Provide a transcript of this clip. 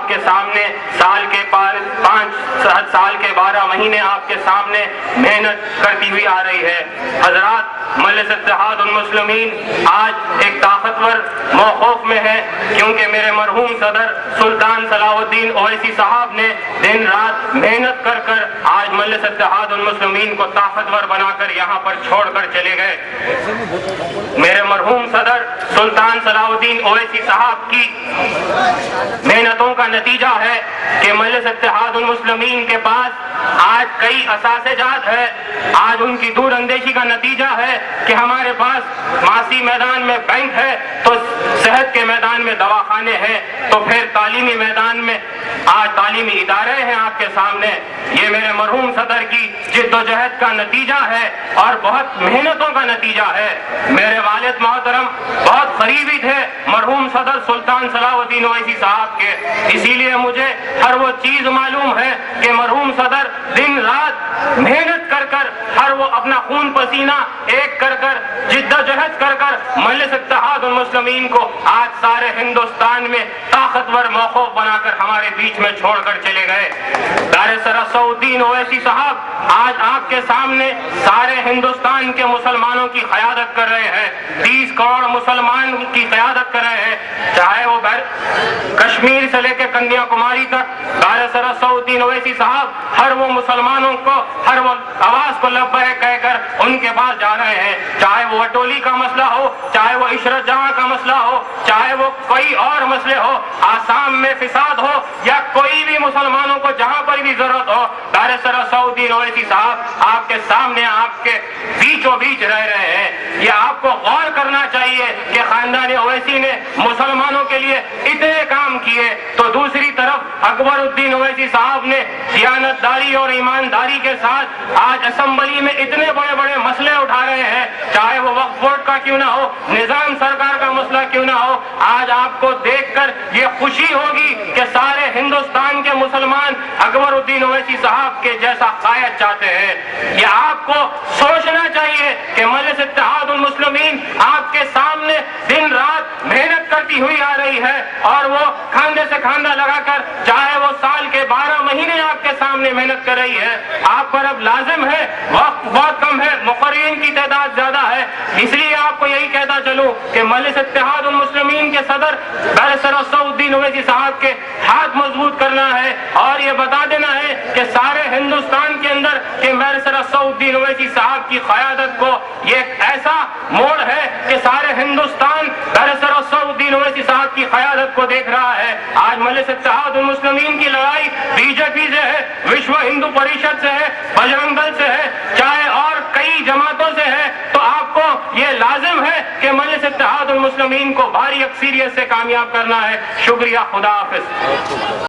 آپ کے سامنے سال کے 5 سال کے 12 مہینے آپ کے سامنے محنت کرتی ہوئی آ رہی ہے۔ حضرات، مجلس اتحاد المسلمین آج ایک طاقتور موقف میں ہے، کیونکہ میرے مرحوم صدر سلطان صلاح الدین اویسی صاحب نے دن رات محنت کر کر آج مجلس اتحاد المسلمین کو طاقتور بنا کر یہاں پر چھوڑ کر چلے گئے۔ میرے مرحوم صدر سلطان صلاح الدین اویسی صاحب کی محنتوں کا نتیجہ ہے کہ مجلس اتحاد المسلمین کے پاس آج کئی اثاثے جات ہے۔ آج ان کی دور اندیشی کا نتیجہ ہے کہ ہمارے پاس معاشی میدان میں بینک ہے، تو صحت کے میدان میں دواخانے ہیں، تو پھر تعلیمی میدان میں آج تعلیمی ادارے ہیں آپ کے سامنے۔ یہ میرے مرحوم صدر کی جد و جہد کا نتیجہ ہے اور بہت محنتوں کا نتیجہ ہے۔ میرے والد محترم بہت قریبی تھے مرحوم صدر سلطان صلاح الدین اویسی صاحب کے، اسی لیے مجھے ہر وہ چیز معلوم ہے کہ مرحوم صدر دن رات محنت کر کر ہر وہ اپنا خون پسینہ ایک کر کر جد و جہد کر کر مجلس اتحاد المسلمین کو آج سارے ہندوستان میں طاقتور موقف بنا کر ہمارے بیچ میں چھوڑ کر چلے گئے۔ دار صلاح الدین اویسی صاحب آج آپ کے سامنے سارے ہندوستان کے مسلمانوں کی قیادت کر رہے ہیں، 30 کروڑ مسلمان کی قیادت کر رہے ہیں، چاہے وہ کشمیر سے لے کے کنیا کماری تک۔ دار صلاح الدین اویسی صاحب ہر وہ مسلمانوں کو ہر وہ آواز کو لبیک کہہ کر ان کے پاس جا رہے ہیں، چاہے وہ وٹولی کا مسئلہ ہو، چاہے وہ عشرت جہاں کا مسئلہ ہو، چاہے وہ کوئی اور مسئلے ہو، آسام میں فساد ہو یا کوئی بھی مسلمانوں کو جہاں پر بھی ضرورت ہو، دار صلاح الدین اویسی صاحب آپ کے سامنے آپ کے بیچوں بیچ رہ رہے ہیں۔ یہ آپ کو غور کرنا چاہیے کہ خاندان اویسی نے مسلمانوں کے لیے اتنے کام کیے، تو دوسری طرف اکبر الدین اویسی صاحب نے دیانتداری اور ایمانداری کے ساتھ آج اسمبلی میں اتنے بڑے بڑے مسئلے اٹھا رہے ہیں، چاہے وہ وقف بورڈ کا کیوں نہ ہو، نظام سرکار کا مسئلہ کیوں نہ ہو۔ آج آپ کو دیکھ کر یہ خوشی ہوگی کہ سارے ہندوستان کے مسلمان اکبر الدین اویسی صاحب کے جیسا قائد چاہتے ہیں۔ یہ آپ کو سوچنا چاہیے کہ مجلس اتحاد المسلمین آپ کے سامنے دن رات محنت کرتی ہوئی آ رہی ہے، اور وہ کھاندے سے کھاندہ لگا کر چاہے وہ سال کے 12 مہینے آپ کے سامنے محنت کر رہی ہے۔ آپ پر اب لازم ہے، وقت بہت کم ہے، مقررین کی تعداد زیادہ ہے، اس لیے آپ کو یہی کہتا چلوں کہ مجلس اتحاد المسلمین کے صدر دار صلاح الدین اویسی صاحب کے ہاتھ مضبوط کرنا ہے، اور یہ بتا دینا ہے کہ سارے ہندوستان کے اندر کہ دار صلاح الدین اویسی صاحب کی قیادت کو یہ ایک ایسا موڑ ہے کہ سارے ہندوستان دار صلاح الدین اویسی صاحب کی قیادت کو دیکھ رہا ہے۔ آج مجلس اتحاد المسلمین کی لڑائی بی جے پی سے ہے، وشو ہندو پریشد سے ہے، بجرنگ دل سے ہے، چاہے اور کئی جماعتوں سے ہے، تو آپ کو یہ لازم ہے کہ مجلس اتحاد المسلمین کو بھاری اکثریت سے کامیاب کرنا ہے۔ شکریہ، خدا حافظ۔